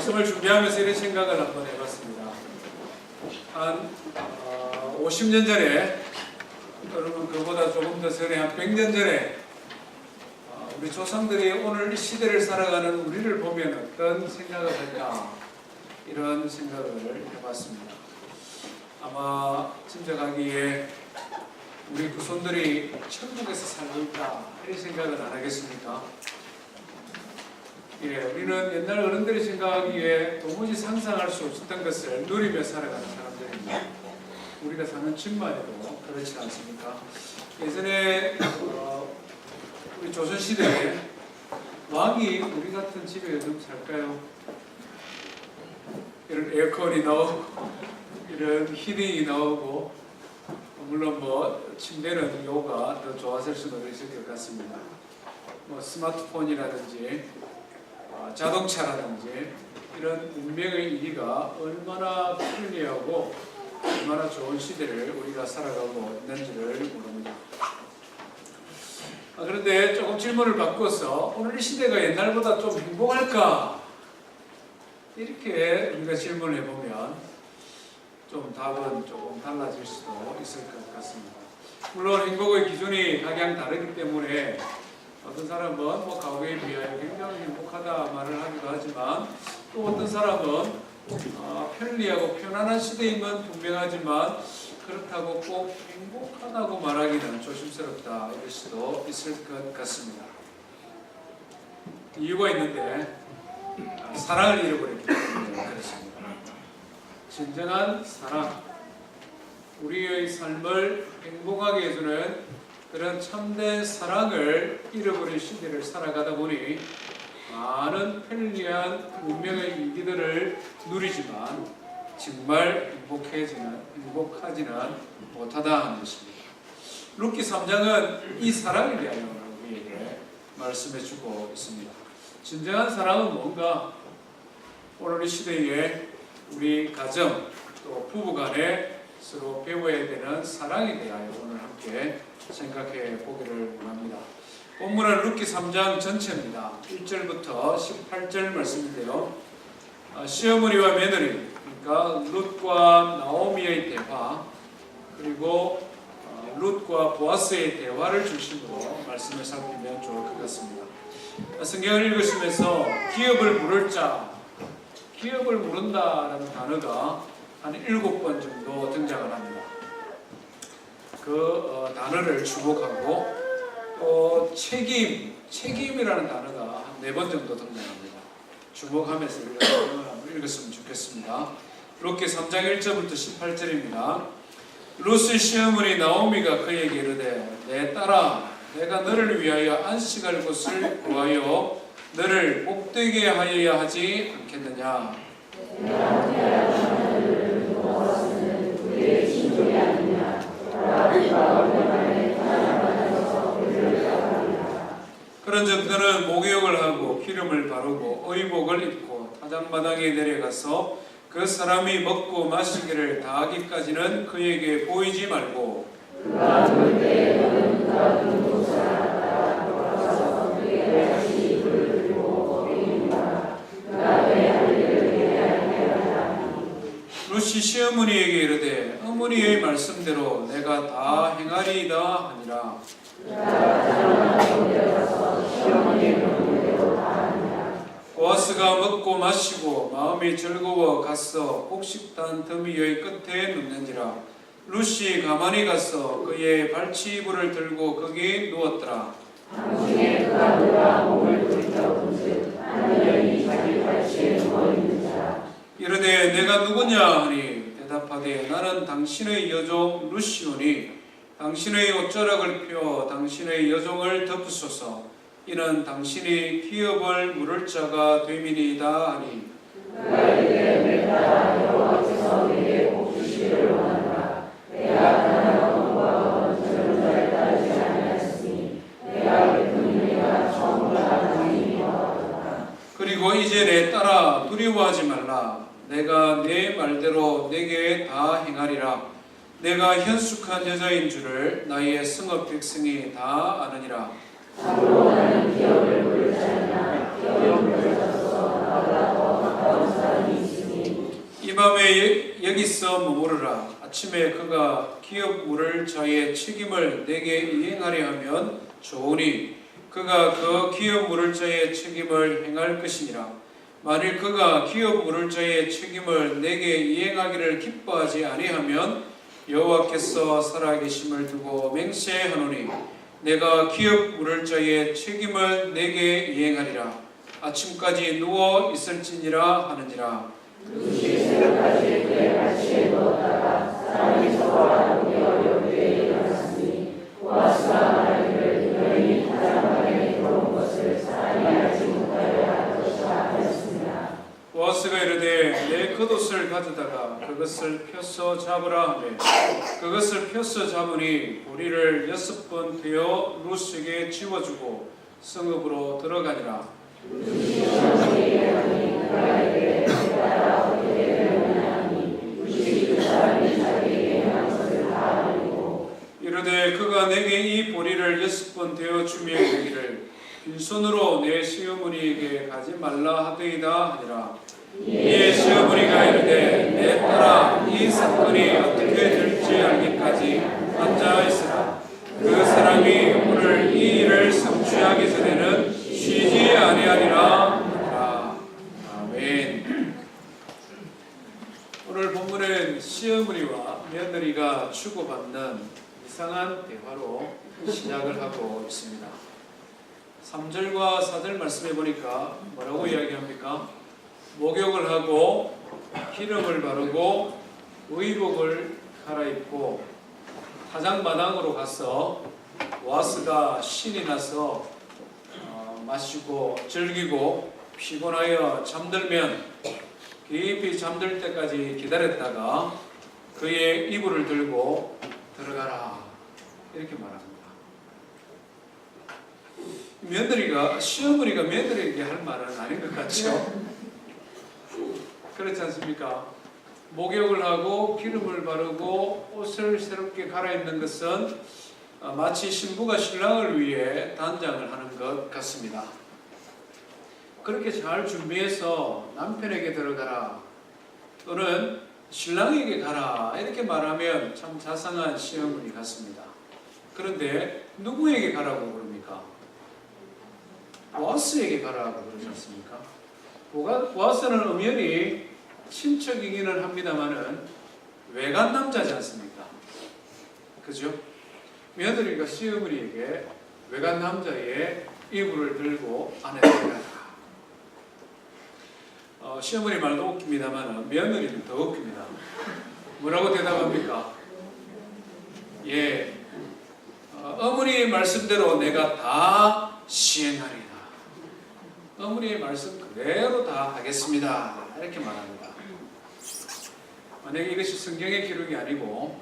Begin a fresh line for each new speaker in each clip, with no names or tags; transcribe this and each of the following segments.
말씀을 준비하면서 이런 생각을 한번 해봤습니다. 한 50년 전에, 여러분 그보다 조금 더 전에 한 100년 전에 우리 조상들이 오늘 이 시대를 살아가는 우리를 보면 어떤 생각을 할까, 이런 생각을 해봤습니다. 아마 짐작하기에 우리 후손들이 천국에서 살고 있다, 이런 생각은 안 하겠습니까? 예, 우리는 옛날 어른들이 생각하기에 도무지 상상할 수 없었던 것을 누리며 살아가는 사람들입니다. 우리가 사는 집만 해도 그렇지 않습니까? 예전에 우리 조선시대에 왕이 우리 같은 집에 요즘 살까요? 이런 에어컨이 나오고 이런 히팅이 나오고, 물론 뭐 침대는 요가 더 좋았을 수도 있을 것 같습니다. 뭐 스마트폰이라든지 자동차라든지 이런 운명의 일이가 얼마나 편리하고 얼마나 좋은 시대를 우리가 살아가고 있는지를 모릅니다. 그런데 조금 질문을 바꿔서 오늘 이 시대가 옛날보다 좀 행복할까? 이렇게 우리가 질문을 해보면 좀 답은 조금 달라질 수도 있을 것 같습니다. 물론 행복의 기준이 각양 다르기 때문에 어떤 사람은 뭐 과거에 비하여 굉장히 행복하다 말을 하기도 하지만, 또 어떤 사람은 편리하고 편안한 시대임은 분명하지만 그렇다고 꼭 행복하다고 말하기는 조심스럽다, 이럴 수도 있을 것 같습니다. 이유가 있는데, 사랑을 잃어버렸기 때문에 그렇습니다. 진정한 사랑, 우리의 삶을 행복하게 해주는 그런 참된 사랑을 잃어버린 시대를 살아가다 보니 많은 편리한 운명의 일기들을 누리지만 정말 행복하지는 못하다 하는 것입니다. 룻기 3장은 이 사랑에 대하여 우리에게 말씀해주고 있습니다. 진정한 사랑은 뭔가? 오늘 이 시대에 우리 가정 또 부부간에 서로 배워야 되는 사랑에 대하여 오늘 함께 생각해 보기를 원합니다. 본문은 룻기 3장 전체입니다. 1절부터 18절 말씀인데요. 시어머니와 며느리, 그러니까 룻과 나오미의 대화, 그리고 룻과 보아스의 대화를 중심으로 말씀을 살피면 좋을 것 같습니다. 성경을 읽으시면서 기업을 물을 자, 기업을 물은다라는 단어가 한 7번 정도 등장을 합니다. 그 단어를 주목하고, 또 책임이라는 단어가 한 4번 정도 등장합니다. 주목하면서 읽었으면 좋겠습니다. 룻기 3장 1절부터 18절입니다. 룻의 시어머니 나오미가 그에게 이르되, 내 딸아, 내가 너를 위하여 안식할 곳을 구하여 너를 복되게 하여야 하지 않겠느냐? 그런즉 너는 목욕을 하고 기름을 바르고 의복을 입고 타작마당에 내려가서 그 사람이 먹고 마시기를 다하기까지는 그에게 보이지 말고, 룻이 시어머니에게 이르되, 어머니의 말씀대로 내가 다 행하리이다 하니라. 보아스가 먹고 마시고 마음이 즐거워 가서 곡식단 더미의 끝에 눕는지라. 룻이 가만히 가서 그의 발치이불을 들고 거기 누웠더라.
당신의 그가 누가 몸을 돌이켜본즉 한 여인이 자기 발치에 누워있는지라.
이르되 내가 누구냐 하니 대답하되 나는 당신의 여종 룻이오니 당신의 옷자락을 펴 당신의 여종을 덮으소서. 이는 당신이 기업을 물을 자가 됨이니이다 하니,
그가 이르되 내 딸아, 여호와께서 내게 복 주시기를 원하노라. 내가 가난한 왕과 저런 자를 따르지 아니하였으니 내가 베푼 은혜가 처음으로 하나님이 와하도다.
그리고 이제 내 딸아, 두려워하지 말라. 내가 내 말대로 내게 다 행하리라. 내가 현숙한 여자인 줄을 나의 성읍 백성이 다 아느니라.
참으로 나는 기업을 물을 자니라. 기업을 물을 자소서 나보다 더 가까운
어젯밤에 여기서 머무르라. 아침에 그가 기업 물을 자의 책임을 내게 이행하려 하면 좋으니 그가 그 기업 물을 자의 책임을 행할 것이니라. 만일 그가 기업 물을 자의 책임을 내게 이행하기를 기뻐하지 아니하면 여호와께서 살아계심을 두고 맹세하노니 내가 기업 물을 자의 책임을 내게 이행하리라. 아침까지 누워 있을지니라 하느니라.
새벽까지 그의 갈치에 누웠다가 사람이 서로하는 게 어렵게 일어났으니 보아스가 말하기를 여인이 타작마당에 들어온 것을 사람이 알지 못하려 할 것이라 하였습니다.
보아스가 이르되 내 겉옷을 가져다가 그것을 펴서 잡으라 하매 그것을 펴서 잡으니 보리를 6번 베어 룻에게 지워주고 성읍으로 들어가니라. 이르되 그가 내게 이 보리를 6번 되어 주며 이르기를 빈손으로 내 시어머니에게 가지 말라 하더이다 하니라. 이에 시어머니가 이르되 내 딸아 이 사건이 어떻게 될지 알기까지 앉아 있으라. 그 사람이 오늘 이 일을 성취하기 전에는 쉬지 아니하리라 하니라. 아멘. 오늘 본문은 시어머니와 며느리가 주고받는 이상한 대화로 시작을 하고 있습니다. 3절과 4절 말씀해 보니까 뭐라고 이야기합니까? 목욕을 하고 기름을 바르고 의복을 갈아입고 타작마당으로 가서 보아스가 신이 나서 마시고 즐기고 피곤하여 잠들면 깊이 잠들 때까지 기다렸다가 그의 이불을 들고 들어가라 이렇게 말합니다. 시어머니가 며느리에게 할 말은 아닌 것 같죠? 그렇지 않습니까? 목욕을 하고 기름을 바르고 옷을 새롭게 갈아입는 것은 마치 신부가 신랑을 위해 단장을 하는 것 같습니다. 그렇게 잘 준비해서 남편에게 들어가라 또는 신랑에게 가라 이렇게 말하면 참 자상한 시어머니 같습니다. 그런데 누구에게 가라고 그럽니까? 보아스에게 가라고 그러지 않습니까? 보아스는 엄연히 친척이기는 합니다만은 외간 남자지 않습니까? 그죠? 며느리가 시어머니에게 외간 남자의 이불을 들고 안에 들어가라. 시어머니 말도 웃깁니다만 며느리는 더 웃깁니다. 뭐라고 대답합니까? 예, 어머니의 말씀대로 내가 다 시행하리라. 어머니의 말씀 그대로 다 하겠습니다. 이렇게 말합니다. 만약에 이것이 성경의 기록이 아니고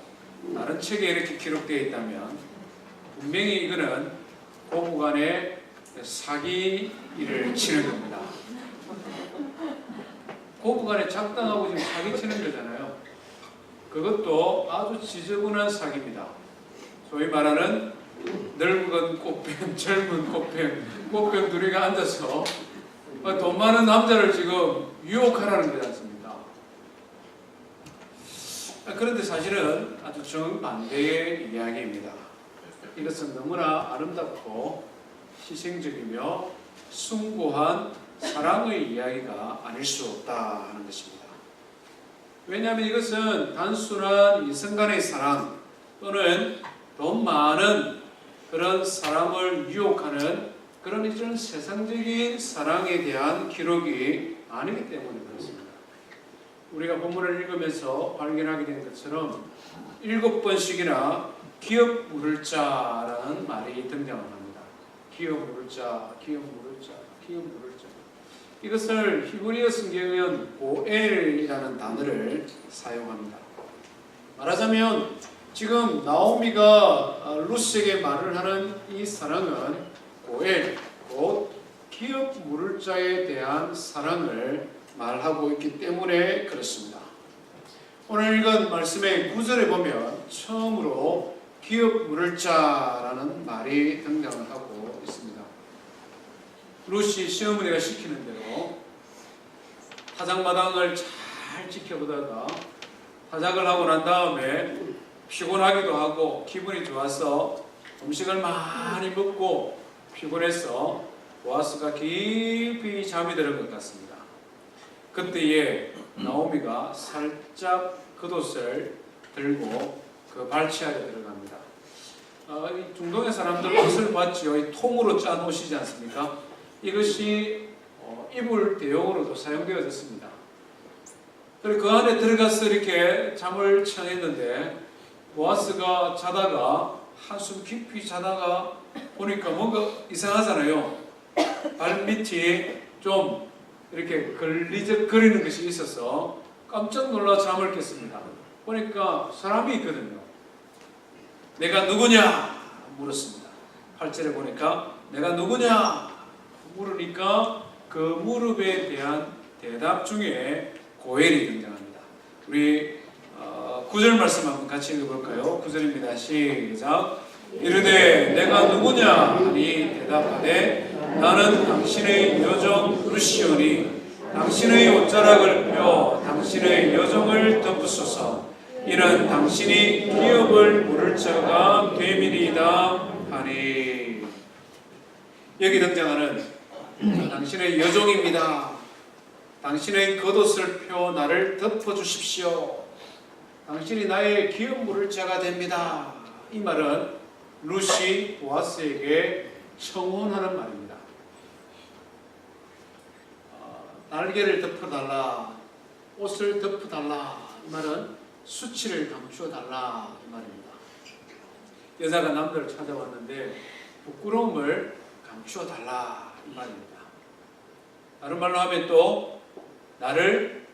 다른 책에 이렇게 기록되어 있다면 분명히 이거는 고부간의 사기를 치는 겁니다. 고부간에 작당하고 지금 사기치는 거잖아요. 그것도 아주 지저분한 사기입니다. 소위 말하는 늙은 꽃뱀, 젊은 꽃뱀 둘이가 앉아서 돈 많은 남자를 지금 유혹하라는 거지 않습니까? 그런데 사실은 아주 정반대의 이야기입니다. 이것은 너무나 아름답고 희생적이며 숭고한 사랑의 이야기가 아닐 수 없다 하는 것입니다. 왜냐하면 이것은 단순한 이성간의 사랑 또는 돈 많은 그런 사람을 유혹하는 그런 이런 세상적인 사랑에 대한 기록이 아니기 때문에 그렇습니다. 우리가 본문을 읽으면서 발견하게 된 것처럼 7번씩이나 기업 물을 자라는 말이 등장을 합니다. 기업 물을 자, 기업 물을 자, 기업 물을 자. 이것을 히브리어 성경은 보엘이라는 단어를 사용합니다. 말하자면 지금 나오미가 룻에게 말을 하는 이 사랑은 보엘, 곧 기업 물을 자에 대한 사랑을 말하고 있기 때문에 그렇습니다. 오늘 읽은 말씀의 9절에 보면 처음으로 기업 물을 자라는 말이 등장을 하고 있습니다. 룻이 시어머니가 시키는 대로 타작마당을 잘 잘 지켜보다가 타작을 하고 난 다음에 피곤하기도 하고 기분이 좋아서 음식을 많이 먹고 피곤해서 보아스가 깊이 잠이 드는 것 같습니다. 그때에 나오미가 살짝 겉옷을 들고 그 발치 아래 들어갑니다. 이 중동의 사람들 옷을 봤지요. 이 통으로 짠 옷이지 않습니까? 이것이 이불 대용으로도 사용되어졌습니다. 그리고 그 안에 들어가서 이렇게 잠을 청했는데 보아스가 자다가 한숨 깊이 자다가 보니까 뭔가 이상하잖아요. 발밑이 좀 이렇게 걸리적거리는 것이 있어서 깜짝 놀라 잠을 깼습니다. 보니까 사람이 있거든요. 내가 누구냐? 물었습니다. 8절에 보니까 내가 누구냐? 물으니까 그 물음에 대한 대답 중에 고엘이 등장합니다. 우리 9절 말씀 한번 같이 읽어볼까요? 9절입니다. 시작. 이르되 내가 누구냐 하니 대답하되 나는 당신의 여종 루시오니 당신의 옷자락을 펴 당신의 여종을 덮으소서. 이는 당신이 기업을 물을 자가 됨이니이다 하니. 여기 등장하는 당신의 여종입니다. 당신의 겉옷을 펴 나를 덮어주십시오. 당신이 나의 기업 물을 자가 됩니다. 이 말은 루시 보아스에게 청혼하는 말입니다. 날개를 덮어달라, 옷을 덮어달라. 이 말은 수치를 감추어달라. 이 말입니다. 여자가 남자를 찾아왔는데 부끄러움을 감추어달라. 이 말입니다. 다른 말로 하면 또 나를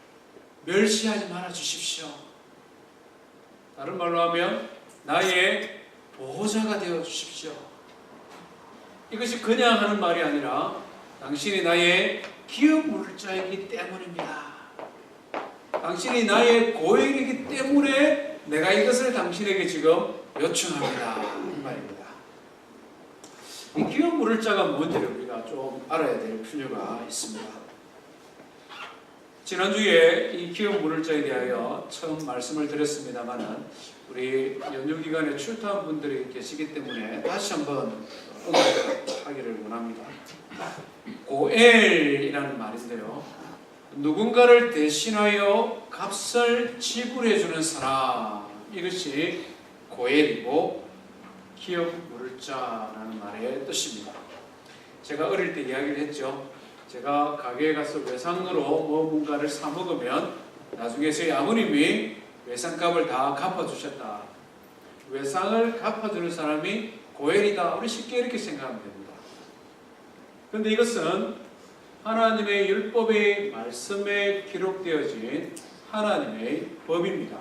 멸시하지 말아 주십시오. 다른 말로 하면 나의 보호자가 되어 주십시오. 이것이 그냥 하는 말이 아니라 당신이 나의 기업 물자이기 때문입니다. 당신이 나의 고엘이기 때문에 내가 이것을 당신에게 지금 요청합니다. 이 말입니다. 이 기업 물자가 뭔지를 우리가 좀 알아야 될 필요가 있습니다. 지난주에 이 기업 물자에 대하여 처음 말씀을 드렸습니다만은 우리 연휴 기간에 출타한 분들이 계시기 때문에 다시 한번 언급하기를 원합니다. 고엘이라는 말인데요. 누군가를 대신하여 값을 지불해주는 사람, 이것이 고엘이고 기업 물자라는 말의 뜻입니다. 제가 어릴 때 이야기를 했죠. 제가 가게에 가서 외상으로 뭔가를 사 먹으면 나중에 저희 아버님이 외상값을 다 갚아주셨다. 외상을 갚아주는 사람이 고엘이다. 우리 쉽게 이렇게 생각하면 됩니다. 그런데 이것은 하나님의 율법의 말씀에 기록되어진 하나님의 법입니다.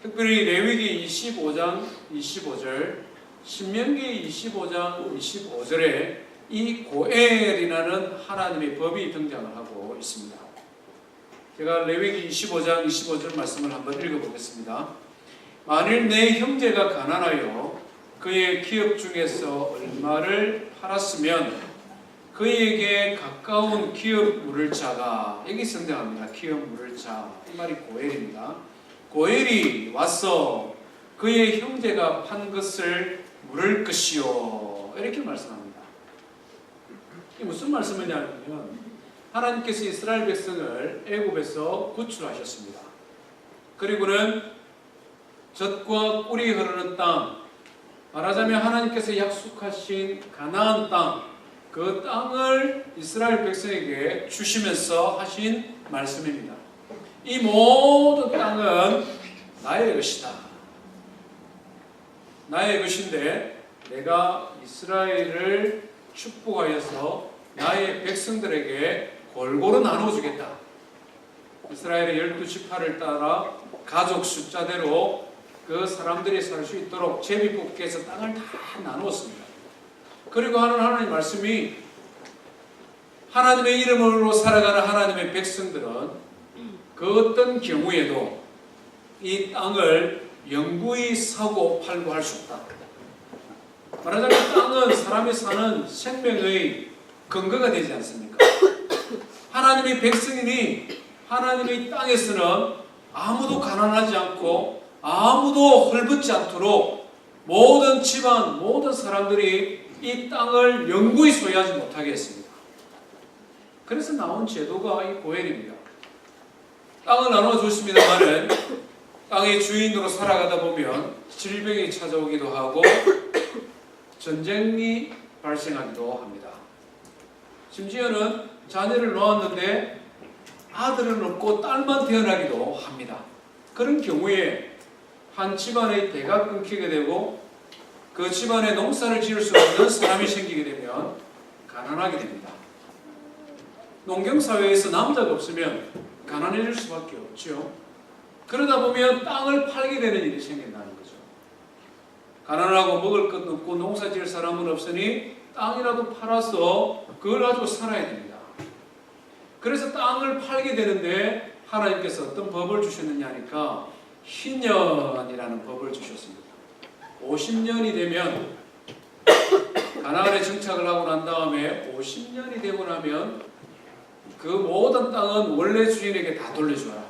특별히 레위기 25장 25절, 신명기 25장 25절에 이 고엘이라는 하나님의 법이 등장을 하고 있습니다. 제가 레위기 25장 25절 말씀을 한번 읽어보겠습니다. 만일 내 형제가 가난하여 그의 기업 중에서 얼마를 팔았으면 그에게 가까운 기업 물을 자가, 여기 등장합니다. 기업 물을 자, 이 말이 고엘입니다. 고엘이 와서 그의 형제가 판 것을 물을 것이요, 이렇게 말씀합니다. 이게 무슨 말씀이냐면 하나님께서 이스라엘 백성을 애굽에서 구출하셨습니다. 그리고는 젖과 꿀이 흐르는 땅, 말하자면 하나님께서 약속하신 가나안 땅, 그 땅을 이스라엘 백성에게 주시면서 하신 말씀입니다. 이 모든 땅은 나의 것이다. 나의 것인데 내가 이스라엘을 축복하여서 나의 백성들에게 골고루 나눠주겠다. 이스라엘의 12지파를 따라 가족 숫자대로 그 사람들이 살 수 있도록 제비뽑기 해서 땅을 다 나누었습니다. 그리고 하나님 말씀이 하나님의 이름으로 살아가는 하나님의 백성들은 그 어떤 경우에도 이 땅을 영구히 사고 팔고 할 수 없다. 말하자면 땅은 사람이 사는 생명의 근거가 되지 않습니까? 하나님의 백성이니 하나님의 땅에서는 아무도 가난하지 않고 아무도 헐벗지 않도록 모든 집안, 모든 사람들이 이 땅을 영구히 소유하지 못하게 했습니다. 그래서 나온 제도가 이 고엘입니다. 땅을 나눠줬습니다만은 땅의 주인으로 살아가다 보면 질병이 찾아오기도 하고 전쟁이 발생하기도 합니다. 심지어는 자녀를 놓았는데 아들은 없고 딸만 태어나기도 합니다. 그런 경우에 한 집안의 대가 끊기게 되고 그 집안에 농사를 지을 수 없는 사람이 생기게 되면 가난하게 됩니다. 농경사회에서 남자가 없으면 가난해질 수밖에 없죠. 그러다 보면 땅을 팔게 되는 일이 생긴다는 거죠. 가난하고 먹을 것 없고 농사 지을 사람은 없으니 땅이라도 팔아서 그걸 가지고 살아야 됩니다. 그래서 땅을 팔게 되는데 하나님께서 어떤 법을 주셨느냐 하니까 희년이라는 법을 주셨습니다. 50년이 되면 가나안에 정착을 하고 난 다음에 50년이 되고 나면 그 모든 땅은 원래 주인에게 다 돌려줘라.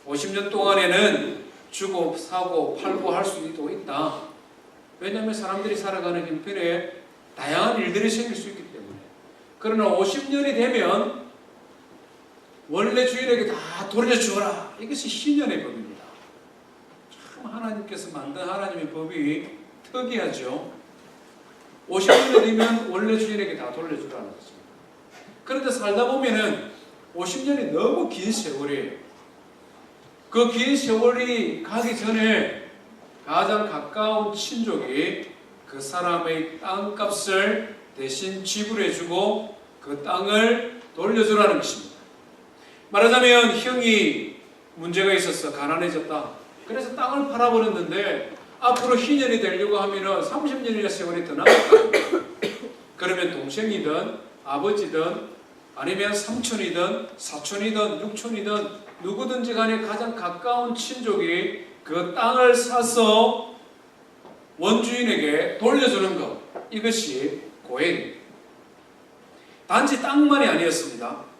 50년 동안에는 주고 사고 팔고 할 수도 있다. 왜냐하면 사람들이 살아가는 형편에 다양한 일들이 생길 수 있기 때문에. 그러나 50년이 되면 원래 주인에게 다 돌려주어라. 이것이 희년의 법입니다. 참 하나님께서 만든 하나님의 법이 특이하죠. 50년이 되면 원래 주인에게 다 돌려주라는 것입니다. 그런데 살다 보면은 50년이 너무 긴 세월이에요. 그 긴 세월이 가기 전에 가장 가까운 친족이 그 사람의 땅값을 대신 지불해주고 그 땅을 돌려주라는 것입니다. 말하자면 형이 문제가 있어서 가난해졌다. 그래서 땅을 팔아버렸는데 앞으로 희년이 되려고 하면 30년이나 세월이 더 남았다. 그러면 동생이든 아버지든 아니면 삼촌이든 사촌이든 육촌이든 누구든지 간에 가장 가까운 친족이 그 땅을 사서 원주인에게 돌려주는 것, 이것이 고엘입니다. 단지 땅만이 아니었습니다.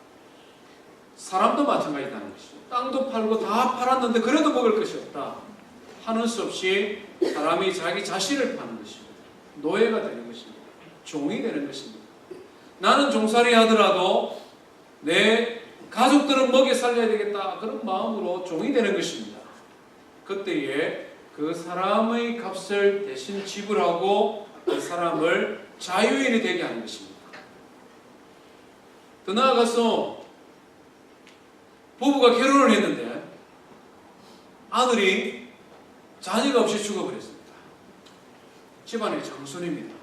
사람도 마찬가지라는 것이죠. 땅도 팔고 다 팔았는데 그래도 먹을 것이 없다. 하는 수 없이 사람이 자기 자신을 파는 것입니다. 노예가 되는 것입니다. 종이 되는 것입니다. 나는 종살이 하더라도 내 가족들은 먹여 살려야 되겠다. 그런 마음으로 종이 되는 것입니다. 그때에 그 사람의 값을 대신 지불하고 그 사람을 자유인이 되게 하는 것입니다. 더 나아가서 부부가 결혼을 했는데 아들이 자녀가 없이 죽어버렸습니다. 집안의 장손입니다.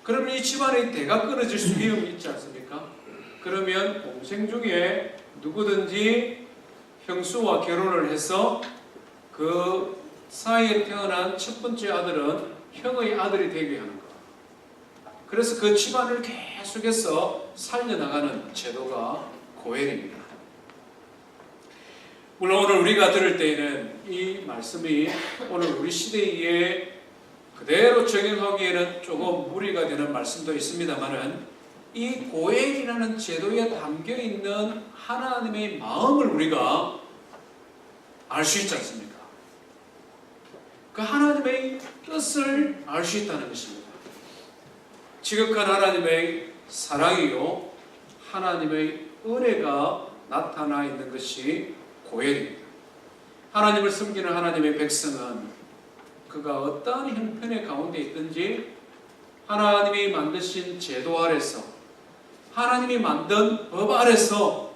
그러면 이 집안의 대가 끊어질 수 위험이 있지 않습니까? 그러면 동생 중에 누구든지 형수와 결혼을 해서 그 사이에 태어난 첫 번째 아들은 형의 아들이 되게 하는 것. 그래서 그 집안을 계속해서 살려나가는 제도가 고엘입니다. 물론 오늘 우리가 들을 때에는 이 말씀이 오늘 우리 시대에 그대로 적용하기에는 조금 무리가 되는 말씀도 있습니다만은 이 고엘이라는 제도에 담겨있는 하나님의 마음을 우리가 알 수 있지 않습니까? 그 하나님의 뜻을 알 수 있다는 것입니다. 지극한 하나님의 사랑이요 하나님의 은혜가 나타나 있는 것이 고엘입니다. 하나님을 섬기는 하나님의 백성은 그가 어떠한 형편의 가운데 있든지 하나님이 만드신 제도 아래서 하나님이 만든 법 아래서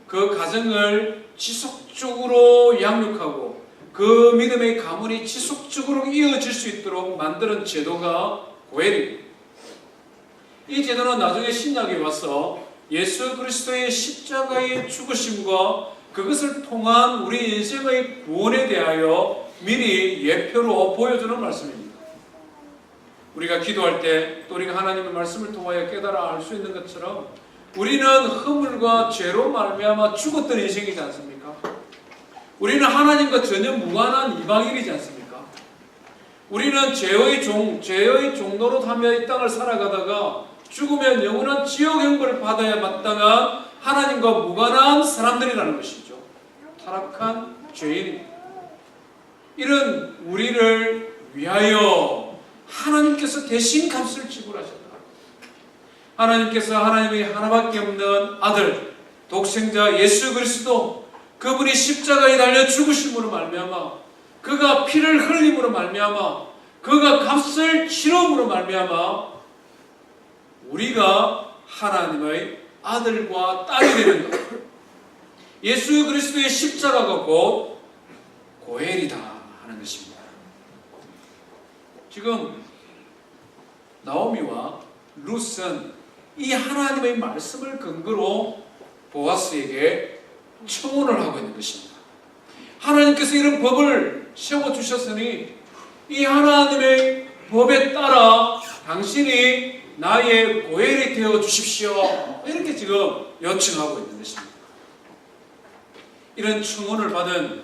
그 가정을 지속적으로 양육하고 그 믿음의 가문이 지속적으로 이어질 수 있도록 만드는 제도가 고엘입니다. 이 제도는 나중에 신약에 와서 예수 그리스도의 십자가의 죽으심과 그것을 통한 우리 인생의 구원에 대하여 미리 예표로 보여주는 말씀입니다. 우리가 기도할 때 또 우리가 하나님의 말씀을 통하여 깨달아 알 수 있는 것처럼 우리는 허물과 죄로 말미암아 죽었던 인생이지 않습니까? 우리는 하나님과 전혀 무관한 이방인이지 않습니까? 우리는 죄의 종노릇하며 이 땅을 살아가다가 죽으면 영원한 지옥 형벌을 받아야 마땅한 하나님과 무관한 사람들이라는 것이죠. 타락한 죄인입니다. 이런 우리를 위하여 하나님께서 대신 값을 지불하셨다. 하나님께서 하나님의 하나밖에 없는 아들 독생자 예수 그리스도, 그분이 십자가에 달려 죽으심으로 말미암아, 그가 피를 흘림으로 말미암아, 그가 값을 치름으로 말미암아 우리가 하나님의 아들과 딸이 되는 것, 예수 그리스도의 십자가가 곧 고엘이다 하는 것입니다. 지금 나오미와 룻은 이 하나님의 말씀을 근거로 보아스에게 청혼을 하고 있는 것입니다. 하나님께서 이런 법을 세워주셨으니 이 하나님의 법에 따라 당신이 나의 고엘이 되어 주십시오. 이렇게 지금 요청하고 있는 것입니다. 이런 청혼을 받은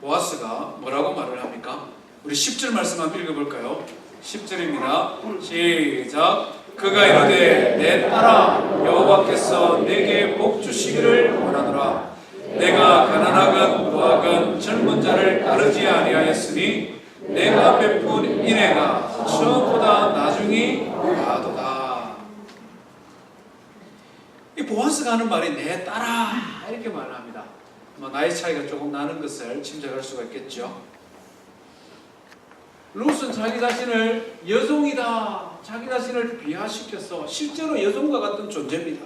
보아스가 뭐라고 말을 합니까? 우리 10절 말씀 한번 읽어볼까요? 10절입니다. 시작. 그가 이르되 내 딸아 여호와께서 내게 복 주시기를 원하노라. 내가 가난하건 부하건 젊은 자를 따르지 아니하였으니 내가 베푼 인애가 처음보다 나중이 나도다. 이 보아스가 하는 말이 내 딸아 이렇게 말합니다. 나이 차이가 조금 나는 것을 짐작할 수가 있겠죠. 룻은 자기 자신을 여종이다, 자기 자신을 비하시켜서 실제로 여종과 같은 존재입니다.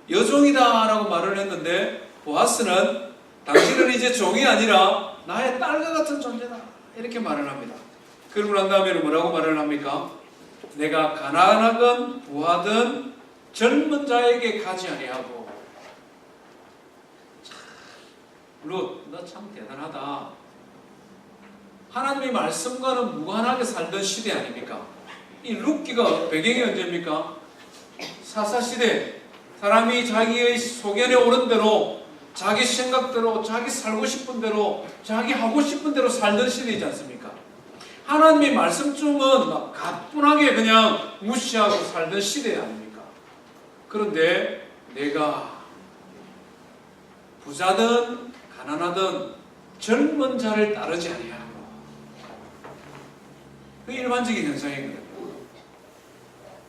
여종이다 라고 말을 했는데 보아스는 당신은 이제 종이 아니라 나의 딸과 같은 존재다 이렇게 말을 합니다. 그러고 난 다음에 뭐라고 말을 합니까? 내가 가난하건 부하든 젊은 자에게 가지 아니하고. 룻, 너 참 대단하다. 하나님의 말씀과는 무관하게 살던 시대 아닙니까? 이 룻기가 배경이 언제입니까? 사사시대. 사람이 자기의 소견에 오른 대로, 자기 생각대로, 자기 살고 싶은 대로, 자기 하고 싶은 대로 살던 시대이지 않습니까? 하나님의 말씀쯤은 막 가뿐하게 그냥 무시하고 살던 시대 아닙니까? 그런데 내가 부자든 가난하든 젊은 자를 따르지 아니하고, 그 일반적인 현상이거든요.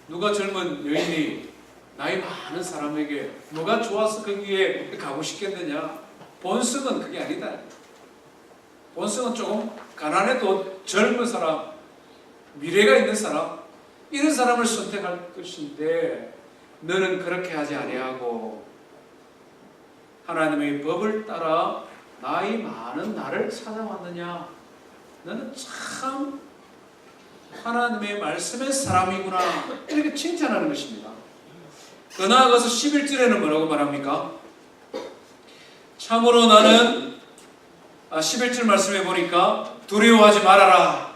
누가 젊은 여인이 나이 많은 사람에게 뭐가 좋아서 거기에 가고 싶겠느냐? 본성은 그게 아니다. 본성은 조금 가난해도 젊은 사람, 미래가 있는 사람, 이런 사람을 선택할 것인데 너는 그렇게 하지 아니하고 하나님의 법을 따라 나이 많은 나를 찾아왔느냐? 너는 참 하나님의 말씀의 사람이구나. 이렇게 칭찬하는 것입니다. 더 나아가서 11절에는 뭐라고 말합니까? 참으로 나는 11절 말씀해 보니까 두려워하지 말아라.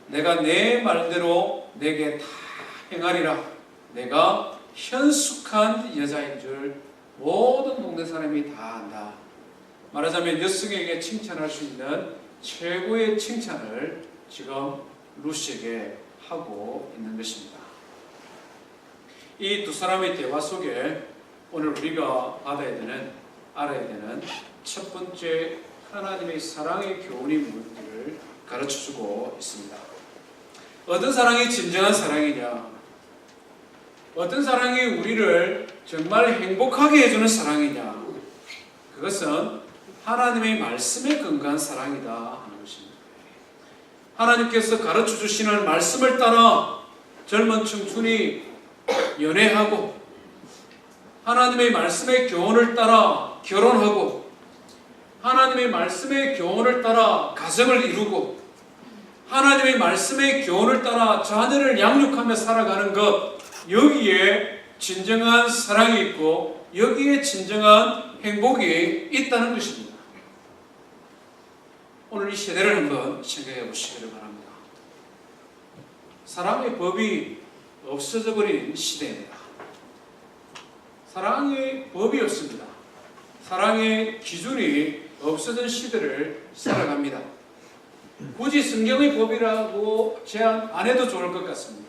내가 내 말대로 내게 다 행하리라. 내가 현숙한 여자인 줄 모든 동네 사람이 다 안다. 말하자면 여성에게 칭찬할 수 있는 최고의 칭찬을 지금 룻에게 하고 있는 것입니다. 이 두 사람의 대화 속에 오늘 우리가 알아야 되는 첫 번째 하나님의 사랑의 교훈이 무엇인지를 가르쳐주고 있습니다. 어떤 사랑이 진정한 사랑이냐? 어떤 사랑이 우리를 정말 행복하게 해주는 사랑이냐? 그것은 하나님의 말씀에 근거한 사랑이다 하는 것입니다. 하나님께서 가르쳐주시는 말씀을 따라 젊은 청춘이 연애하고, 하나님의 말씀의 교훈을 따라 결혼하고, 하나님의 말씀의 교훈을 따라 가정을 이루고, 하나님의 말씀의 교훈을 따라 자녀를 양육하며 살아가는 것, 여기에 진정한 사랑이 있고 여기에 진정한 행복이 있다는 것입니다. 오늘 이 시대를 한번 생각해 보시기를 바랍니다. 사랑의 법이 없어져 버린 시대입니다. 사랑의 법이 없습니다. 사랑의 기준이 없어진 시대를 살아갑니다. 굳이 성경의 법이라고 제안 안 해도 좋을 것 같습니다.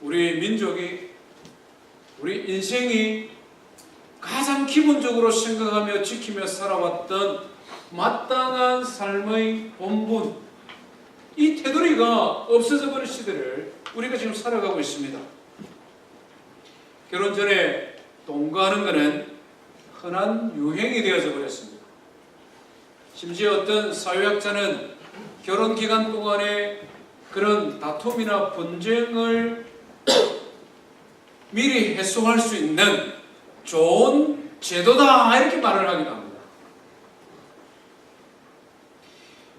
우리 민족이, 우리 인생이 기본적으로 생각하며 지키며 살아왔던 마땅한 삶의 본분, 이 테두리가 없어져 버린 시대를 우리가 지금 살아가고 있습니다. 결혼 전에 동거하는 것은 흔한 유행이 되어져 버렸습니다. 심지어 어떤 사회학자는 결혼 기간 동안에 그런 다툼이나 분쟁을 미리 해소할 수 있는 좋은 제도다 이렇게 말을 하기도 합니다.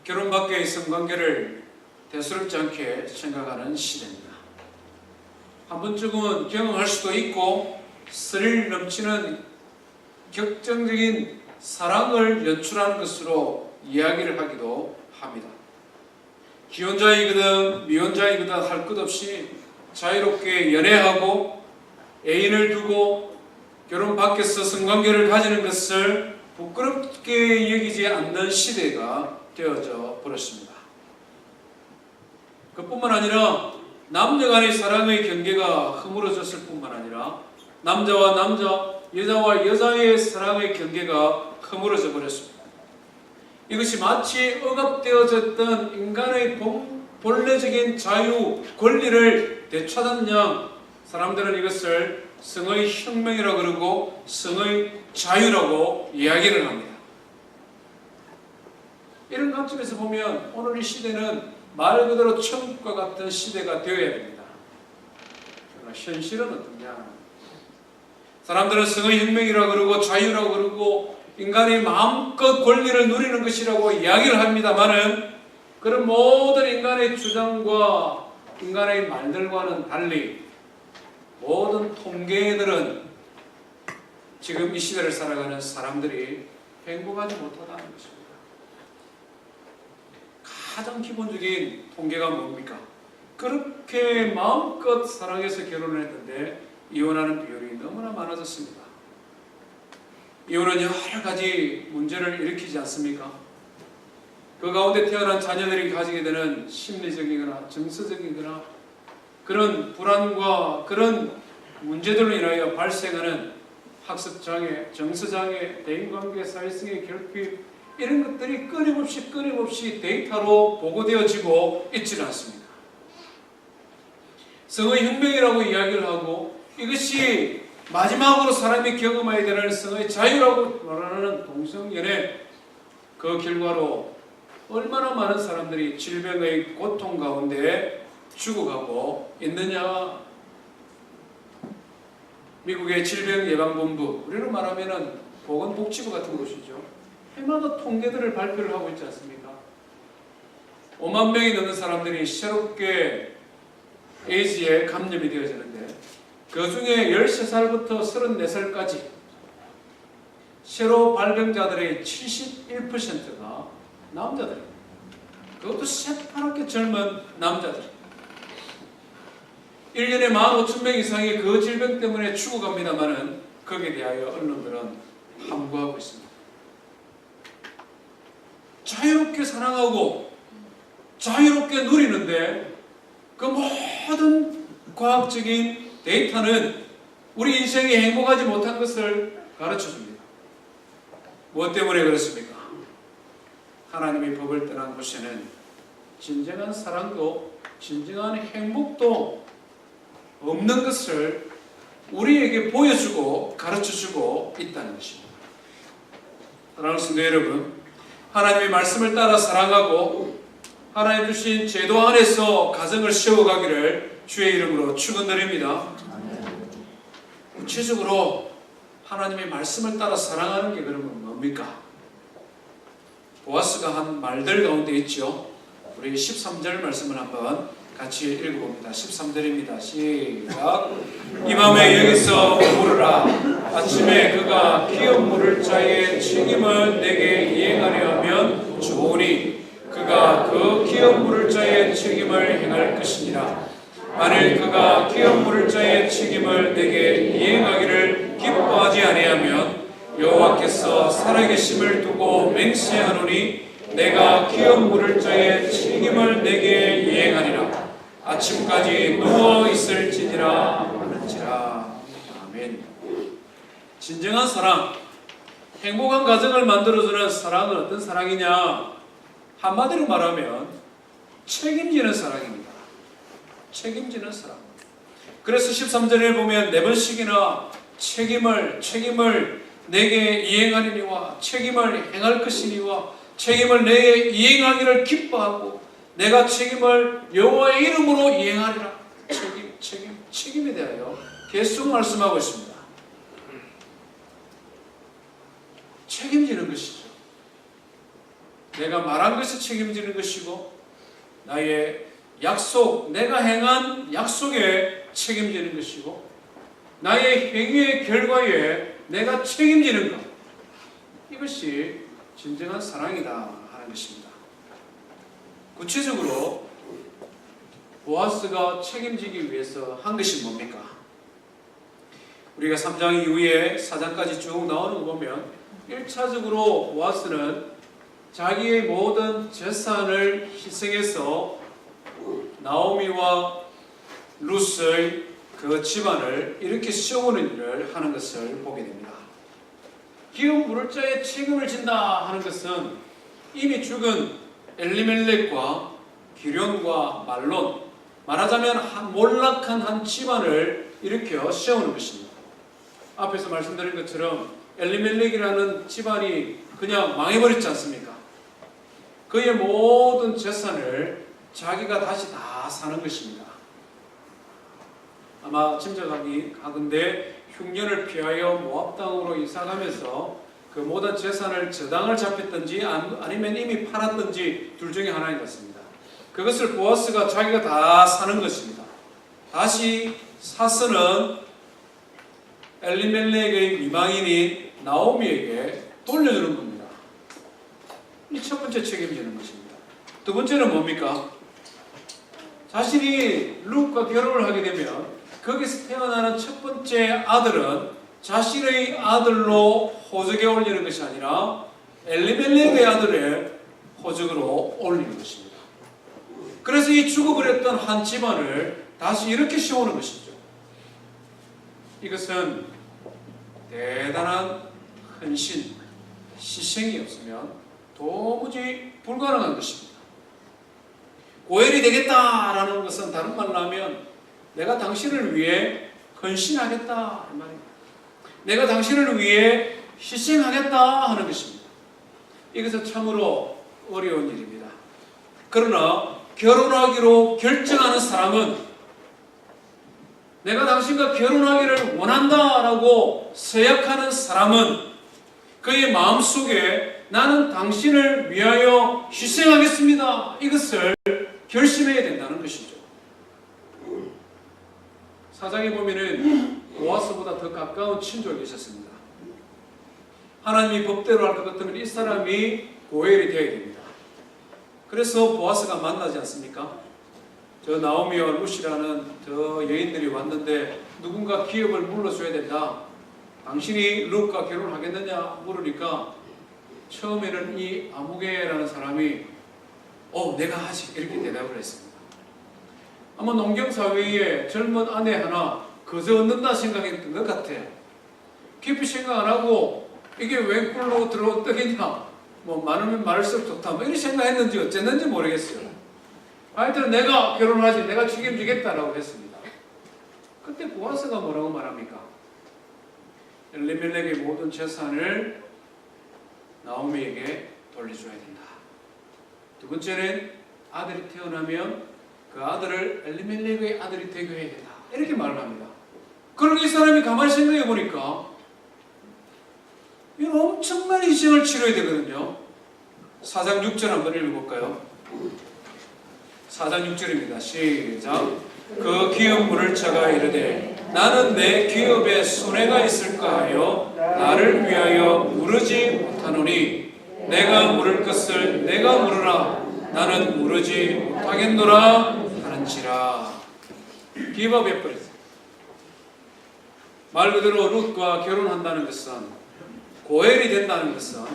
결혼 밖의 성관계를 대수롭지 않게 생각하는 시대입니다. 한 번쯤은 경험할 수도 있고 스릴 넘치는 격정적인 사랑을 연출하는 것으로 이야기를 하기도 합니다. 기혼자이거든 미혼자이거든 할 것 없이 자유롭게 연애하고 애인을 두고 결혼 밖에서 성관계를 가지는 것을 부끄럽게 여기지 않는 시대가 되어져 버렸습니다. 그뿐만 아니라 남녀 간의 사랑의 경계가 허물어졌을 뿐만 아니라 남자와 남자, 여자와 여자의 사랑의 경계가 허물어져 버렸습니다. 이것이 마치 억압되어졌던 인간의 본래적인 자유, 권리를 되찾은 양 사람들은 이것을 성의 혁명이라고 그러고 성의 자유라고 이야기를 합니다. 이런 관점에서 보면 오늘 이 시대는 말 그대로 천국과 같은 시대가 되어야 됩니다. 그러나 현실은 어떠냐? 사람들은 성의 혁명이라고 그러고 자유라고 그러고 인간이 마음껏 권리를 누리는 것이라고 이야기를 합니다만은 그런 모든 인간의 주장과 인간의 말들과는 달리 모든 통계들은 지금 이 시대를 살아가는 사람들이 행복하지 못하다는 것입니다. 가장 기본적인 통계가 뭡니까? 그렇게 마음껏 사랑해서 결혼을 했는데 이혼하는 비율이 너무나 많아졌습니다. 이혼은 여러 가지 문제를 일으키지 않습니까? 그 가운데 태어난 자녀들이 가지게 되는 심리적이거나 정서적이거나 그런 불안과 그런 문제들로 인하여 발생하는 학습장애, 정서장애, 대인관계, 사회성의 결핍 이런 것들이 끊임없이 데이터로 보고되어지고 있지는 않습니다. 성의 혁명이라고 이야기를 하고 이것이 마지막으로 사람이 경험해야 되는 성의 자유라고 말하는 동성연애 그 결과로 얼마나 많은 사람들이 질병의 고통 가운데 죽어가고 있느냐. 미국의 질병예방본부, 우리로 말하면 보건복지부 같은 곳이죠. 해마다 통계들을 발표를 하고 있지 않습니까? 5만 명이 넘는 사람들이 새롭게 에이즈에 감염이 되어지는데 그 중에 13살부터 34살까지 새로 발병자들의 71%가 남자들입니다. 그것도 새파랗게 젊은 남자들. 1년에 15,000명 이상이 그 질병 때문에 죽어갑니다마는 거기에 대하여 언론들은 함구하고 있습니다. 자유롭게 사랑하고 자유롭게 누리는데 그 모든 과학적인 데이터는 우리 인생이 행복하지 못한 것을 가르쳐줍니다. 무엇 때문에 그렇습니까? 하나님의 법을 떠난 곳에는 진정한 사랑도 진정한 행복도 없는 것을 우리에게 보여주고 가르쳐주고 있다는 것입니다. 사랑하는 성도 여러분, 하나님의 말씀을 따라 사랑하고 하나님 주신 제도 안에서 가정을 세워가기를 주의 이름으로 축원드립니다. 구체적으로 하나님의 말씀을 따라 사랑하는 게 그러면 뭡니까? 보아스가 한 말들 가운데 있죠. 우리 13절 말씀을 한번 같이 읽어봅니다. 13절입니다. 시작. 이 밤에 여기서 물으라. 아침에 그가 기업 물을 자의 책임을 내게 이행하려 하면 좋으니 그가 그 기업 물을 자의 책임을 행할 것이니라. 만일 그가 기업 물을 자의 책임을 내게 이행하기를 기뻐하지 아니하면 여호와께서 살아계심을 두고 맹세하노니 내가 기업 물을 자의 책임을 내게 이행하리라. 아침까지 누워 있을지니라 하는지라. 아멘. 진정한 사랑, 행복한 가정을 만들어주는 사랑은 어떤 사랑이냐? 한마디로 말하면 책임지는 사랑입니다. 책임지는 사랑. 그래서 13절에 보면 4번씩이나 책임을 내게 이행하리니와 책임을 행할 것이니와 책임을 내게 이행하기를 기뻐하고 내가 책임을 여호와의 이름으로 이행하리라. 책임에 대하여 계속 말씀하고 있습니다. 책임지는 것이죠. 내가 말한 것이 책임지는 것이고 나의 약속, 내가 행한 약속에 책임지는 것이고 나의 행위의 결과에 내가 책임지는 것, 이것이 진정한 사랑이다 하는 것입니다. 구체적으로 보아스가 책임지기 위해서 한 것이 뭡니까? 우리가 3장 이후에 4장까지 쭉 나오는 거 보면 1차적으로 보아스는 자기의 모든 재산을 희생해서 나오미와 룻의 그 집안을 이렇게 세우는 일을 하는 것을 보게 됩니다. 기업 물을 자의 책임을 진다 하는 것은 이미 죽은 엘리멜렉과 기련과 말론, 말하자면 몰락한 한 집안을 일으켜 세우는 것입니다. 앞에서 말씀드린 것처럼 엘리멜렉이라는 집안이 그냥 망해버렸지 않습니까? 그의 모든 재산을 자기가 다시 다 사는 것입니다. 아마 짐작하건대 흉년을 피하여 모압 땅으로 이사가면서 그 모든 재산을 저당을 잡혔든지 아니면 이미 팔았든지 둘 중에 하나인 것 같습니다. 그것을 보아스가 자기가 다 사는 것입니다. 다시 사서는 엘리멜렉의 미망인인 나오미에게 돌려주는 겁니다. 이 첫 번째 책임지는 것입니다. 두 번째는 뭡니까? 자신이 룻과 결혼을 하게 되면 거기서 태어나는 첫 번째 아들은 자신의 아들로 호적에 올리는 것이 아니라 엘리멜렉의 아들의 호적으로 올리는 것입니다. 그래서 이 죽어버렸던 한 집안을 다시 이렇게 세우는 것이죠. 이것은 대단한 헌신, 희생이 없으면 도무지 불가능한 것입니다. 고엘이 되겠다라는 것은 다른 말로 하면 내가 당신을 위해 헌신하겠다 이 말입니다. 내가 당신을 위해 희생하겠다 하는 것입니다. 이것은 참으로 어려운 일입니다. 그러나 결혼하기로 결정하는 사람은 내가 당신과 결혼하기를 원한다라고 서약하는 사람은 그의 마음속에 나는 당신을 위하여 희생하겠습니다. 이것을 결심해야 된다는 것이죠. 사장에 보면은 보아스보다 더 가까운 친족이 있었습니다. 하나님이 법대로 할 것 같으면 이 사람이 고엘이 되어야 됩니다. 그래서 보아스가 만나지 않습니까? 저 나오미와 룻이라는 저 여인들이 왔는데 누군가 기업을 물러줘야 된다. 당신이 룻과 결혼하겠느냐 물으니까 처음에는 이 아무개라는 사람이 내가 하지 이렇게 대답을 했습니다. 아마 농경사회에 젊은 아내 하나 거저 얻는다 생각했던 것 같아요. 깊이 생각 안 하고 이게 웬 꿀로 들어온 떡이냐, 많으면 많을수록 좋다, 이렇게 생각했는지 어쨌는지 모르겠어요. 하여튼 내가 결혼하지, 내가 책임지겠다라고 했습니다. 그때 보아스가 뭐라고 말합니까? 엘리멜렉의 모든 재산을 나오미에게 돌려줘야 된다. 두 번째는 아들이 태어나면 그 아들을 엘리멜렉의 아들이 되게 해야 된다. 이렇게 말을 합니다. 그러고 이 사람이 가만히 생각해 보니까 이런 엄청난 희생을 치러야 되거든요. 4장 6절 한번 읽어볼까요? 4장 6절입니다. 시작. 그 기업 물을 자가 이르되 나는 내 기업에 손해가 있을까 하여 나를 위하여 물으지 못하노니 내가 물을 것을 내가 물으라 나는 물으지 못하겠노라 하는지라. 기업에 버렸어요. 말 그대로 룻과 결혼한다는 것은, 고엘이 된다는 것은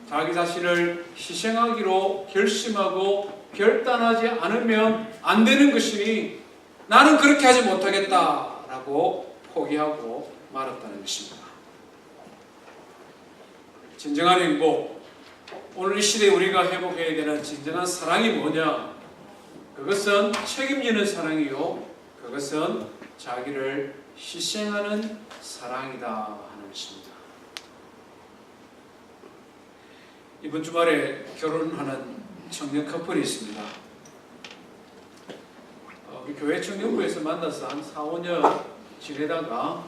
자기 자신을 희생하기로 결심하고 결단하지 않으면 안 되는 것이니 나는 그렇게 하지 못하겠다라고 포기하고 말았다는 것입니다. 진정한 행복, 오늘 이 시대에 우리가 회복해야 되는 진정한 사랑이 뭐냐? 그것은 책임지는 사랑이요, 그것은 자기를 희생하는 사랑이다 하는 것입니다. 이번 주말에 결혼하는 청년 커플이 있습니다. 우리 교회 청년부에서 만나서 한 4, 5년 지내다가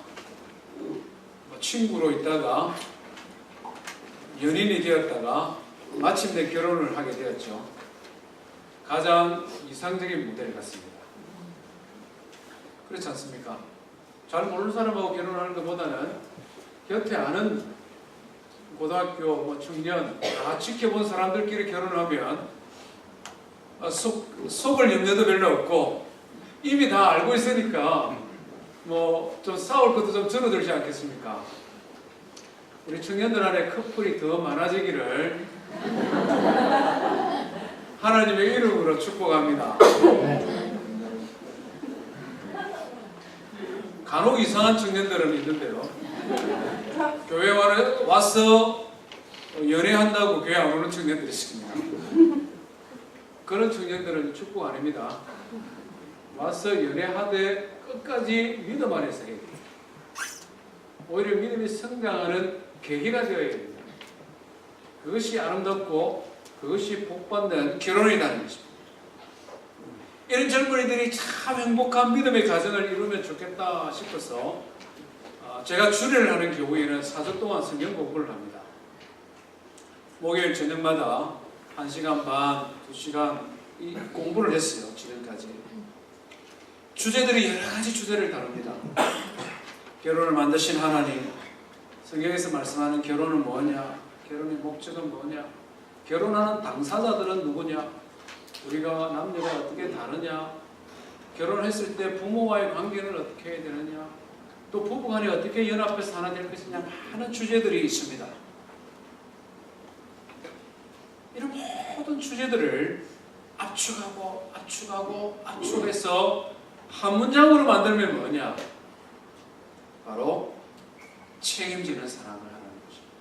친구로 있다가 연인이 되었다가 마침내 결혼을 하게 되었죠. 가장 이상적인 모델 같습니다. 그렇지 않습니까? 잘 모르는 사람하고 결혼하는 것보다는 곁에 아는 고등학교 청년 다 지켜본 사람들끼리 결혼하면 속을 염려도 별로 없고 이미 다 알고 있으니까 좀 싸울 것도 좀 줄어들지 않겠습니까? 우리 청년들 안에 커플이 더 많아지기를 하나님의 이름으로 축복합니다. 간혹 이상한 청년들은 있는데요. 교회 와서 연애한다고 교회 안 오는 청년들이 있습니다. 그런 청년들은 축복 아닙니다. 와서 연애하되 끝까지 믿음 안에서 해야 됩니다. 오히려 믿음이 성장하는 계기가 되어야 됩니다. 그것이 아름답고 그것이 복받는 결혼이라는 것입니다. 이런 젊은이들이 참 행복한 믿음의 가정을 이루면 좋겠다 싶어서 제가 주례를 하는 교회에는 4주 동안 성경 공부를 합니다. 목요일 저녁마다 1시간 반, 2시간 공부를 했어요. 지금까지. 주제들이 여러 가지 주제를 다룹니다. 결혼을 만드신 하나님, 성경에서 말씀하는 결혼은 뭐냐, 결혼의 목적은 뭐냐, 결혼하는 당사자들은 누구냐, 우리가 남녀가 어떻게 다르냐, 결혼했을 때 부모와의 관계는 어떻게 해야 되느냐, 또 부부간에 어떻게 연합해서 하나 될 것이냐, 많은 주제들이 있습니다. 이런 모든 주제들을 압축해서 한 문장으로 만들면 뭐냐? 바로 책임지는 사랑을 하는 것입니다.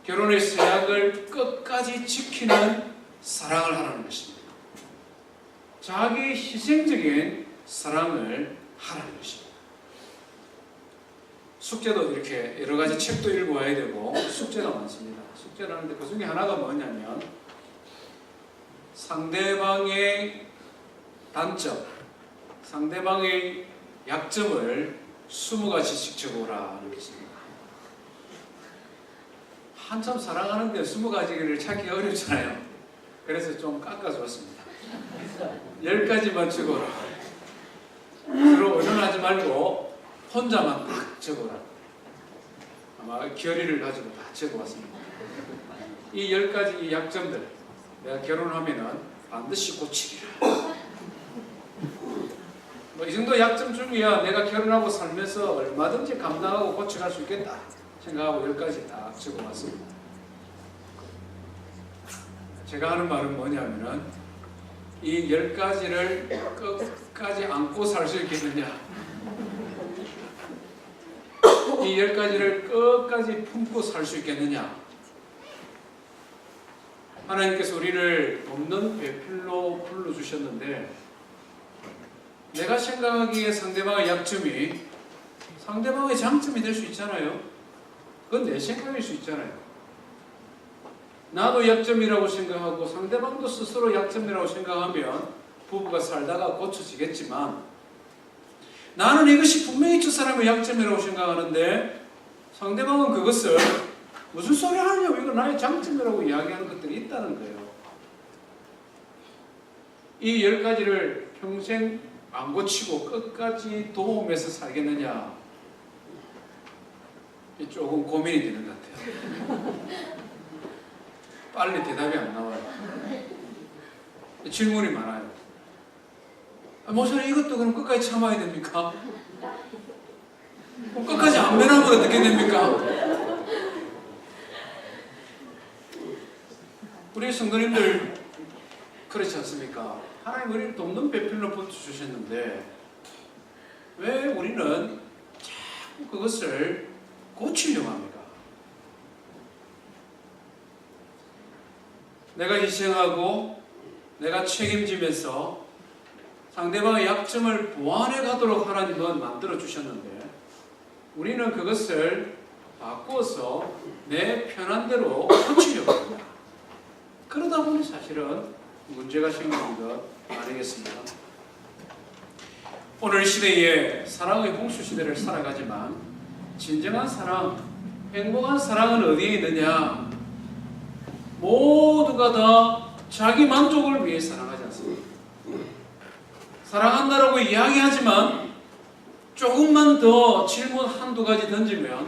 결혼의 서약을 끝까지 지키는 사랑을 하라는 것입니다. 자기 희생적인 사랑을 하라는 것입니다. 숙제도 이렇게 여러 가지 책도 읽어야 되고 숙제가 많습니다. 숙제를 하는데 그 중에 하나가 뭐냐면 상대방의 단점, 상대방의 약점을 20가지씩 적어오라는 것입니다. 한참 사랑하는데 20가지를 찾기가 어렵잖아요. 그래서 좀 깎아주었습니다. 10가지만 적어라. 서로 의논하지 말고 혼자만 딱 적어라. 아마 결의를 가지고 다 적어왔습니다. 이 10가지 약점들, 내가 결혼하면은 반드시 고치기라. 이 정도 약점 중이야 내가 결혼하고 살면서 얼마든지 감당하고 고쳐갈 수 있겠다 생각하고 10가지 딱 적어왔습니다. 제가 하는 말은 뭐냐면은 이 10가지를 끝까지 안고 살 수 있겠느냐, 이 10가지를 끝까지 품고 살 수 있겠느냐. 하나님께서 우리를 돕는 배필로 불러주셨는데 내가 생각하기에 상대방의 약점이 상대방의 장점이 될 수 있잖아요. 그건 내 생각일 수 있잖아요. 나도 약점이라고 생각하고 상대방도 스스로 약점이라고 생각하면 부부가 살다가 고쳐지겠지만 나는 이것이 분명히 저 사람의 약점이라고 생각하는데 상대방은 그것을 무슨 소리 하냐고 이거 나의 장점이라고 이야기하는 것들이 있다는 거예요. 이 10가지를 평생 안 고치고 끝까지 도움에서 살겠느냐, 조금 고민이 되는 것 같아요. 빨리 대답이 안 나와요. 질문이 많아요. 목사님 이것도 그럼 끝까지 참아야 됩니까? 그럼 끝까지 안 변하면 어떻게 됩니까? 우리 성도님들 그렇지 않습니까? 하나님 우리를 돕는 배필로 붙여주셨는데 왜 우리는 자꾸 그것을 고치려고 합니까? 내가 희생하고 내가 책임지면서 상대방의 약점을 보완해 가도록 하나님은 만들어 주셨는데 우리는 그것을 바꾸어서 내 편한 대로 고치려고 합니다. 그러다 보니 사실은 문제가 생기는 것 아니겠습니까? 오늘 시대에 사랑의 홍수 시대를 살아가지만 진정한 사랑, 행복한 사랑은 어디에 있느냐? 모두가 다 자기 만족을 위해 사랑하지 않습니다. 사랑한다라고 이야기하지만 조금만 더 질문 한두 가지 던지면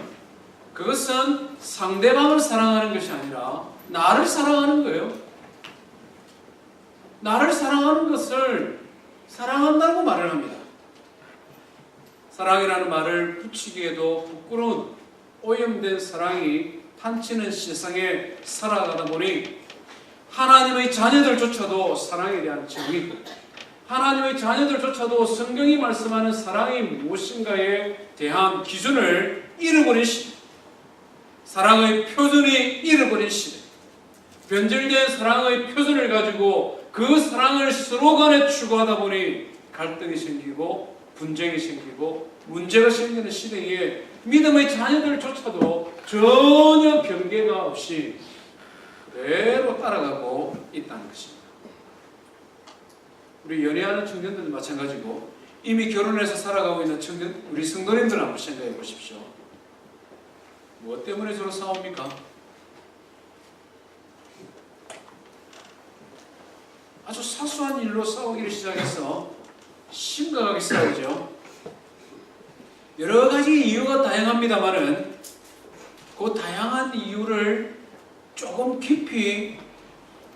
그것은 상대방을 사랑하는 것이 아니라 나를 사랑하는 거예요. 나를 사랑하는 것을 사랑한다고 말을 합니다. 사랑이라는 말을 붙이기에도 부끄러운 오염된 사랑이 판치는 세상에 살아가다 보니 하나님의 자녀들조차도 사랑에 대한 정의, 하나님의 자녀들조차도 성경이 말씀하는 사랑이 무엇인가에 대한 기준을 잃어버린 시대, 사랑의 표준이 잃어버린 시대, 변질된 사랑의 표준을 가지고 그 사랑을 서로 간에 추구하다 보니 갈등이 생기고 분쟁이 생기고 문제가 생기는 시대에 믿음의 자녀들조차도 전혀 경계가 없이 그대로 따라가고 있다는 것입니다. 우리 연애하는 청년들도 마찬가지고 이미 결혼해서 살아가고 있는 청년, 우리 성도님들 한번 생각해 보십시오. 무엇 때문에 서로 싸웁니까? 아주 사소한 일로 싸우기를 시작해서 심각하게 싸우죠. 여러 가지 이유가 다양합니다만은 그 다양한 이유를 조금 깊이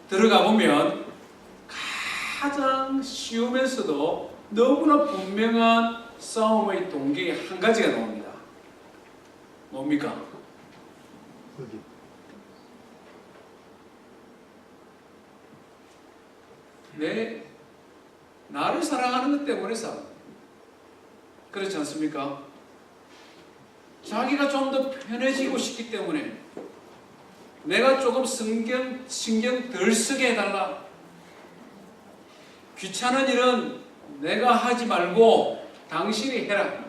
들어가 보면 가장 쉬우면서도 너무나 분명한 싸움의 동기 한 가지가 나옵니다. 뭡니까? 나를 사랑하는 것 때문에 싸움. 그렇지 않습니까? 자기가 좀 더 편해지고 싶기 때문에 내가 조금 신경 덜 쓰게 해달라. 귀찮은 일은 내가 하지 말고 당신이 해라.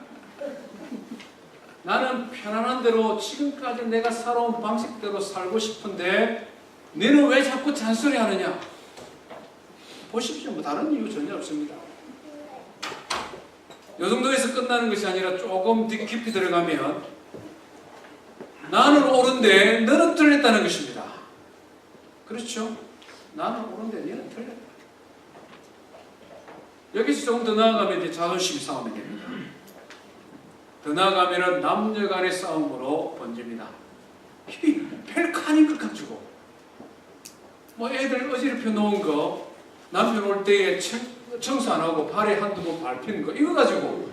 나는 편안한 대로 지금까지 내가 살아온 방식대로 살고 싶은데 너는 왜 자꾸 잔소리 하느냐? 보십시오. 뭐 다른 이유 전혀 없습니다. 이 정도에서 끝나는 것이 아니라 조금 깊이 들어가면 나는 옳은데 너는 틀렸다는 것입니다. 그렇죠? 나는 옳은데 너는 틀렸다. 여기서 조금 더 나아가면 이제 자존심 싸움이 됩니다. 더 나아가면 남녀 간의 싸움으로 번집니다. 별거 아닌 것 가지고 뭐 애들 어지럽혀 놓은 거 남편 올 때에 청소 안 하고 발에 한두 번 밟히는 거 이거 가지고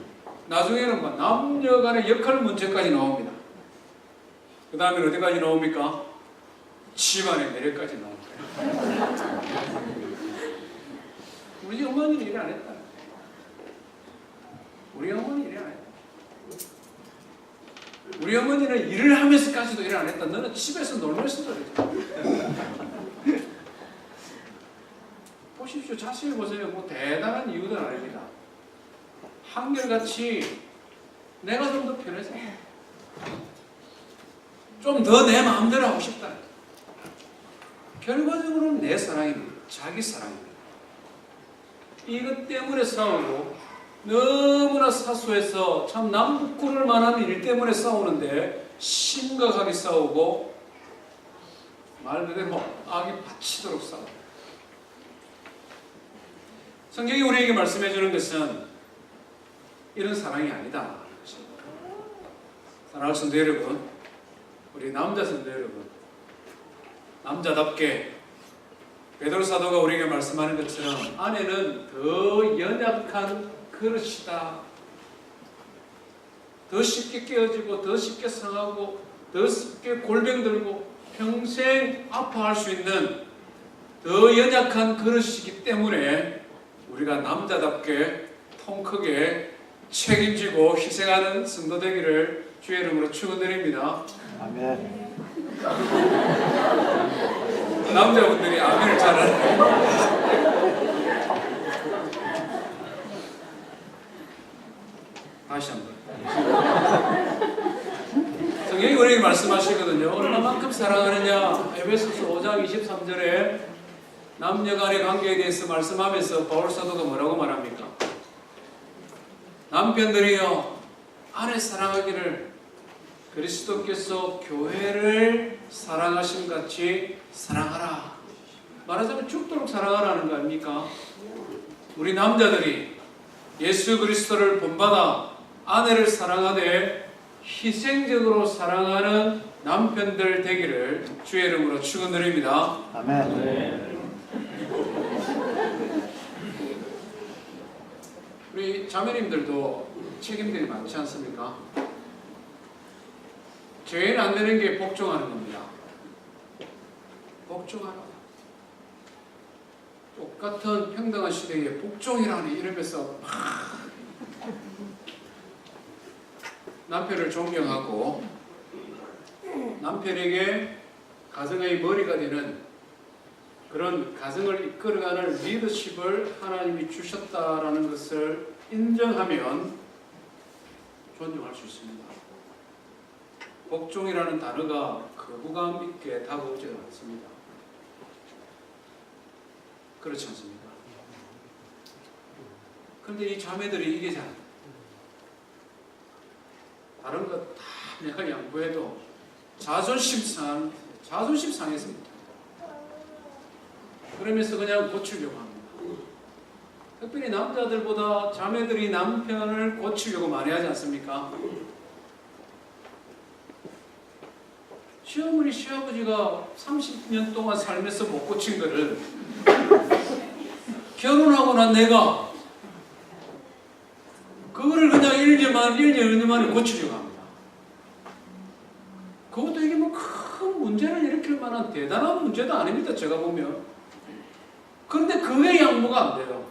나중에는 뭐 남녀 간의 역할 문제까지 나옵니다. 그 다음에 어디까지 나옵니까? 집안의 내력까지 나옵니다. 우리 어머니는 일 안 했다. 우리 어머니 일 안 했다. 우리 어머니는 일을 하면서까지도 일 안 했다. 너는 집에서 놀면서 그랬다. 보십시오. 자세히 보세요. 뭐 대단한 이유는 아닙니다. 한결같이 내가 좀 더 편해서 좀 더 내 마음대로 하고 싶다. 결과적으로는 내 사랑입니다. 자기 사랑입니다. 이것 때문에 싸우고 너무나 사소해서 참 남부꾸를 만한 일 때문에 싸우는데 심각하게 싸우고 말 그대로 악이 받치도록 싸우고 성경이 우리에게 말씀해 주는 것은 이런 사랑이 아니다. 사랑하는 성도 여러분, 우리 남자 성도 여러분, 남자답게 베드로 사도가 우리에게 말씀하는 것처럼 아내는 더 연약한 그릇이다. 더 쉽게 깨어지고 더 쉽게 상하고 더 쉽게 골병 들고 평생 아파할 수 있는 더 연약한 그릇이기 때문에 우리가 남자답게 통 크게 책임지고 희생하는 성도 되기를 주의 이름으로 축원드립니다.
아멘.
남자분들이 아멘을 잘하네. 다시 한번. 성경이 우리에게 말씀하시거든요. 얼마만큼 사랑하느냐. 에베소서 5장 23절에 남녀 간의 관계에 대해서 말씀하면서 바울 사도가 뭐라고 말합니까? 남편들이여 아내 사랑하기를 그리스도께서 교회를 사랑하신 같이 사랑하라. 말하자면 죽도록 사랑하라는 거 아닙니까? 우리 남자들이 예수 그리스도를 본받아 아내를 사랑하되 희생적으로 사랑하는 남편들 되기를 주의 이름으로 축원드립니다.
아멘.
우리 자매님들도 책임들이 많지 않습니까? 죄는 안 되는 게 복종하는 겁니다. 복종하라. 똑같은 평등한 시대에 복종이라는 이름에서 막 남편을 존경하고 남편에게 가정의 머리가 되는 그런 가정을 이끌어가는 리더십을 하나님이 주셨다라는 것을 인정하면 존중할 수 있습니다. 복종이라는 단어가 거부감 있게 다가오지 않습니다. 그렇지 않습니까? 그런데 이 자매들이 이게 잘 다른 것 다 내가 양보해도 자존심 상했습니다. 그러면서 그냥 고치려고 합니다. 특별히 남자들보다 자매들이 남편을 고치려고 많이 하지 않습니까? 시어머니, 시아버지가 30년 동안 살면서 못 고친 거를 결혼하고 난 내가 그거를 그냥 1년 만에 고치려고 합니다. 그것도 이게 뭐 큰 문제를 일으킬 만한 대단한 문제도 아닙니다. 제가 보면. 그런데 그게 양보가 안 돼요.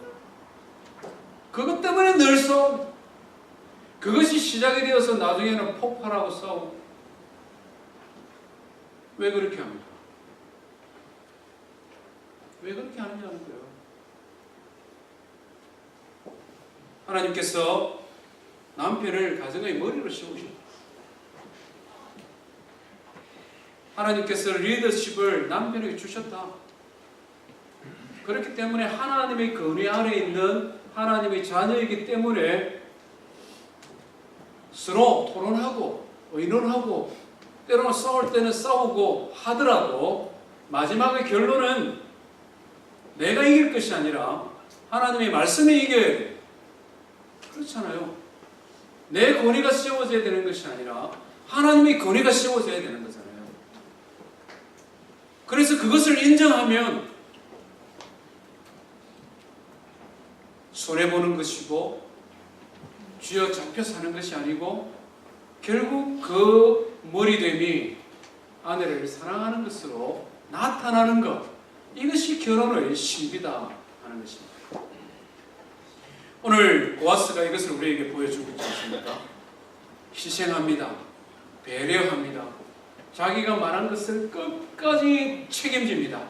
그것 때문에 늘 싸우고 그것이 시작이 되어서 나중에는 폭발하고 싸우고. 왜 그렇게 합니까? 왜 그렇게 하느냐는 거예요. 하나님께서 남편을 가정의 머리로 세우셨다. 하나님께서 리더십을 남편에게 주셨다. 그렇기 때문에 하나님의 권위 아래 있는 하나님의 자녀이기 때문에 서로 토론하고 의논하고 때로는 싸울 때는 싸우고 하더라도 마지막의 결론은 내가 이길 것이 아니라 하나님의 말씀이 이겨야 돼. 그렇잖아요. 내 권위가 세워져야 되는 것이 아니라 하나님의 권위가 세워져야 되는 거잖아요. 그래서 그것을 인정하면 손해보는 것이고 쥐어잡혀 사는 것이 아니고 결국 그 머리됨이 아내를 사랑하는 것으로 나타나는 것, 이것이 결혼의 신비다 하는 것입니다. 오늘 보아스가 이것을 우리에게 보여주고 있지 않습니까? 희생합니다. 배려합니다. 자기가 말한 것을 끝까지 책임집니다.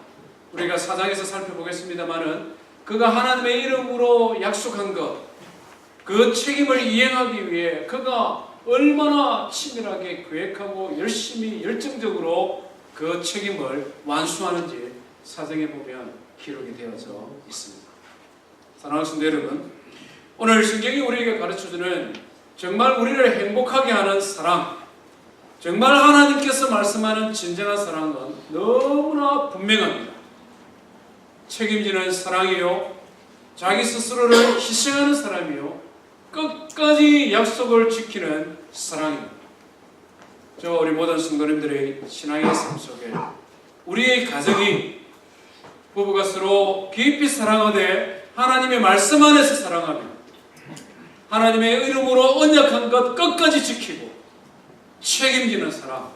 우리가 4장에서 살펴보겠습니다마는 그가 하나님의 이름으로 약속한 것, 그 책임을 이행하기 위해 그가 얼마나 치밀하게 계획하고 열심히 열정적으로 그 책임을 완수하는지 4장에 보면 기록이 되어져 있습니다. 사랑하는 성도 여러분, 오늘 성경이 우리에게 가르쳐주는 정말 우리를 행복하게 하는 사랑, 정말 하나님께서 말씀하는 진정한 사랑은 너무나 분명합니다. 책임지는 사랑이요, 자기 스스로를 희생하는 사람이요, 끝까지 약속을 지키는 사랑입니다. 저 우리 모든 성도님들의 신앙의 삶 속에 우리의 가정이 부부가 서로 깊이 사랑하되 하나님의 말씀 안에서 사랑하며 하나님의 이름으로 언약한 것 끝까지 지키고 책임지는 사랑,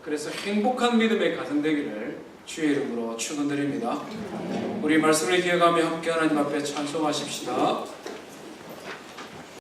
그래서 행복한 믿음의 가정 되기를 주의 이름으로 축원드립니다. 우리 말씀을 기억하며 함께 하나님 앞에 찬송하십시다.